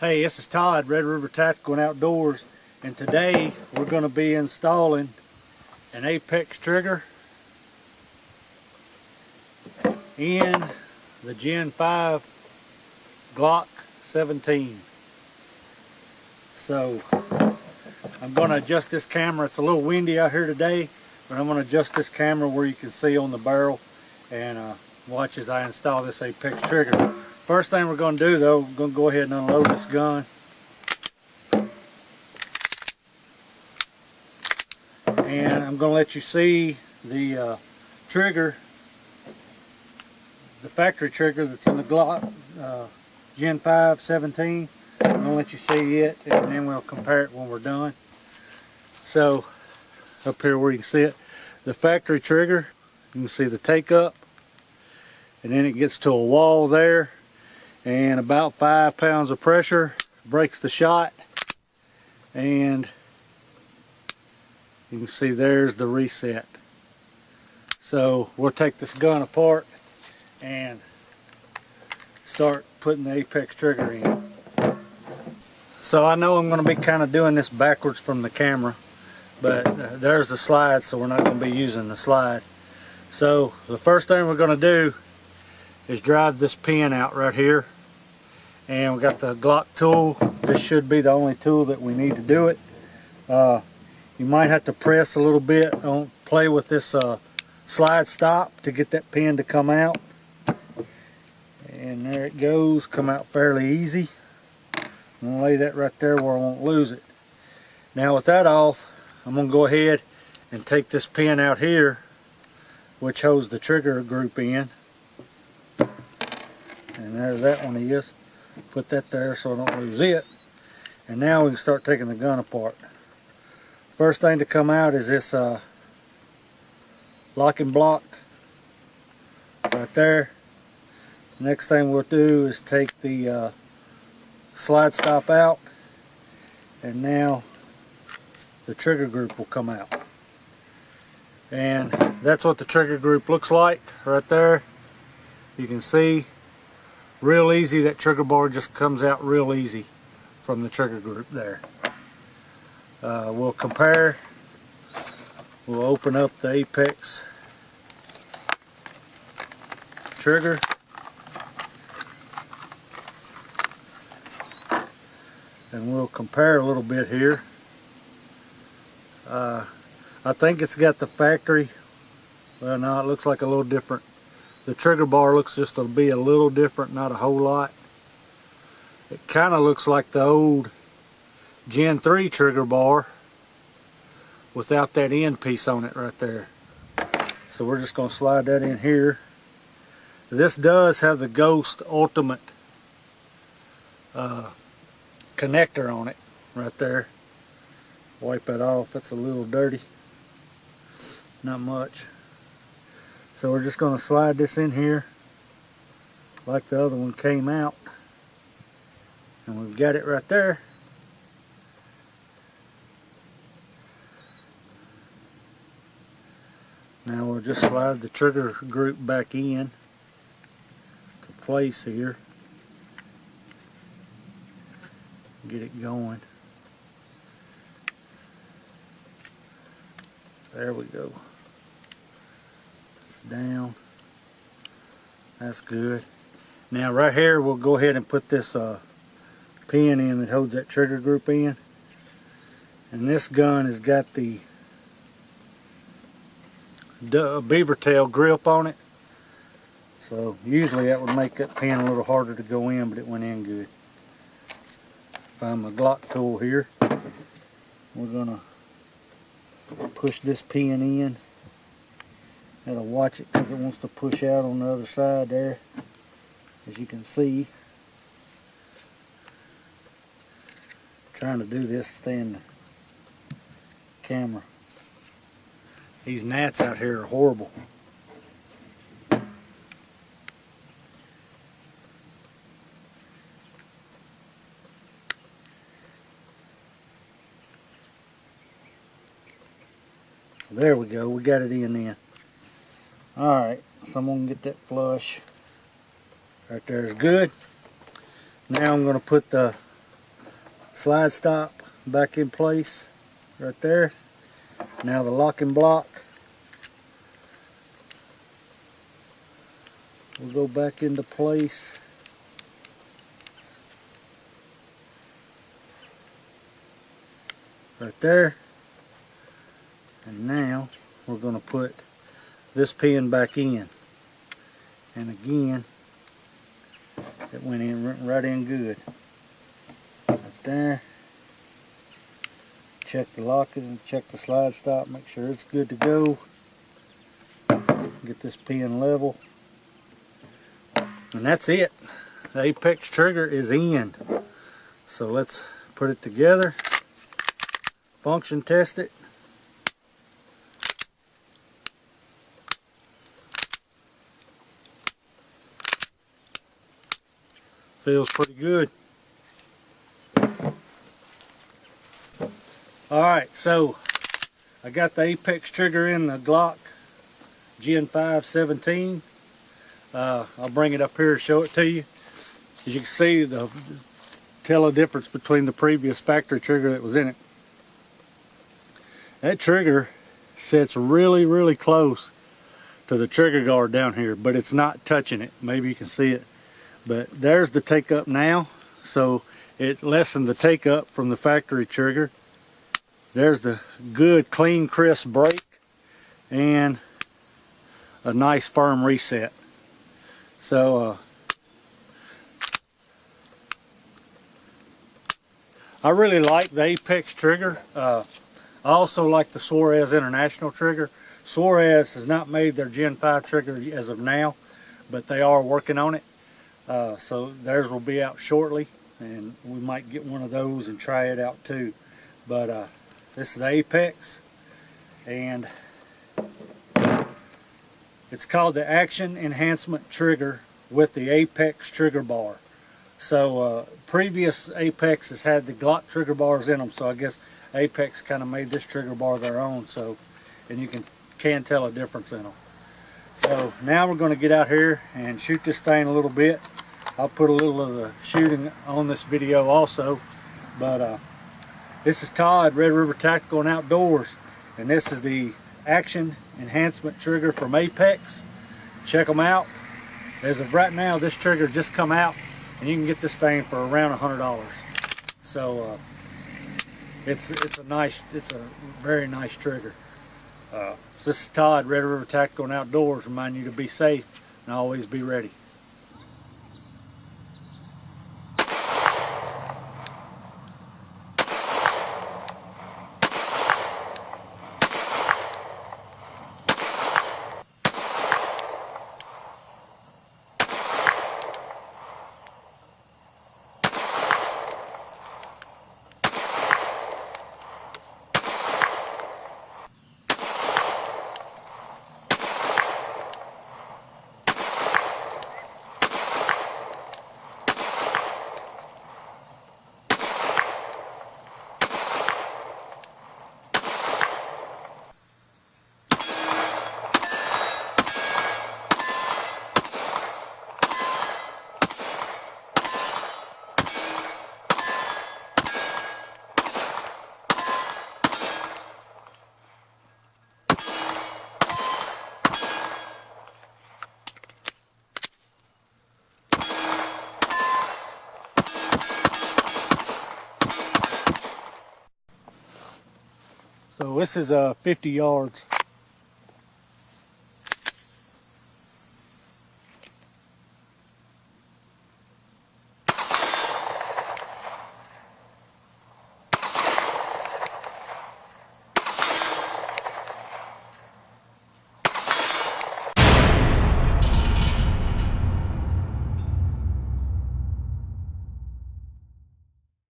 Hey, this is Todd, Red River Tactical and Outdoors, and today we're going to be installing an Apex trigger in the Gen 5 Glock 17. So I'm going to adjust this camera. It's a little windy out here today, but I'm going to adjust this camera where you can see on the barrel and watch as I install this Apex trigger. First thing we're going to do though, we're going to go ahead and unload this gun. And I'm going to let you see the trigger, the factory trigger that's in the Glock Gen 5 17. I'm going to let you see it, and then we'll compare it when we're done. So, up here where you can see it, the factory trigger, you can see the take up, and then it gets to a wall there, and about 5 pounds of pressure breaks the shot, and you can see there's the reset. So we'll take this gun apart and start putting the Apex trigger in. So I know I'm going to be kind of doing this backwards from the camera, but there's the slide, so we're not going to be using the slide. So the first thing we're going to do is drive this pin out right here, and we got the Glock tool. This should be the only tool that we need to do it. You might have to press a little bit, play with this slide stop to get that pin to come out. And there it goes, come out fairly easy. I'm going to lay that right there where I won't lose it. Now with that off, I'm going to go ahead and take this pin out here, which holds the trigger group in. And there that one is. Put that there so I don't lose it. And now we can start taking the gun apart. First thing to come out is this locking block right there. Next thing we'll do is take the slide stop out, and now the trigger group will come out. And that's what the trigger group looks like right there. You can see real easy, that trigger bar just comes out real easy from the trigger group there. We'll compare. We'll open up the Apex trigger. And we'll compare a little bit here. I think it's got the factory. Well, no, it looks like a little different. The trigger bar looks just to be a little different, not a whole lot. It kind of looks like the old Gen 3 trigger bar without that end piece on it right there. So we're just going to slide that in here. This does have the Ghost Ultimate connector on it right there. Wipe that off, that's a little dirty. Not much. So we're just going to slide this in here like the other one came out. And we've got it right there. Now we'll just slide the trigger group back in to place here. Get it going. There we go. It's down. That's good. Now right here we'll go ahead and put this pin in that holds that trigger group in. And this gun has got the beaver tail grip on it. So usually that would make that pin a little harder to go in, but it went in good. Find my Glock tool here. We're gonna push this pin in. That'll watch it because it wants to push out on the other side there, as you can see. Trying to do this, stay in the camera. These gnats out here are horrible. So there we go, we got it in then. Alright, so I'm going to get that flush. Right there is good. Now I'm going to put the slide stop back in place right there. Now the locking block will go back into place. Right there. And now we're going to put this pin back in. And again, it went in right in good. Right there. Check the lock and check the slide stop, make sure it's good to go. Get this pin level. And that's it. The apex trigger is in. So let's put it together. Function test it. Feels pretty good. Alright, so I got the apex trigger in the Glock Gen 5 17. I'll bring it up here and show it to you. As you can see, tell the difference between the previous factory trigger that was in it. That trigger sits really, really close to the trigger guard down here, but it's not touching it. Maybe you can see it. But there's the take up now, so it lessened the take up from the factory trigger. There's the good, clean, crisp break, and a nice firm reset. So I really like the apex trigger. I also like the Suarez International trigger. Suarez has not made their Gen 5 trigger as of now, but they are working on it. So theirs will be out shortly, and we might get one of those and try it out too. But this is the apex, and it's called the Action Enhancement Trigger with the apex trigger bar. So previous apexes had the Glock trigger bars in them, so I guess Apex kind of made this trigger bar their own. So, and you can tell a difference in them. So now we're going to get out here and shoot this thing a little bit. I'll put a little of the shooting on this video also. But this is Todd, Red River Tactical and Outdoors, and this is the Action Enhancement Trigger from Apex. Check them out. As of right now, this trigger just come out, and you can get this thing for around $100. So it's a very nice trigger. So this is Todd, Red River Tactical and Outdoors, reminding you to be safe and always be ready. So this is 50 yards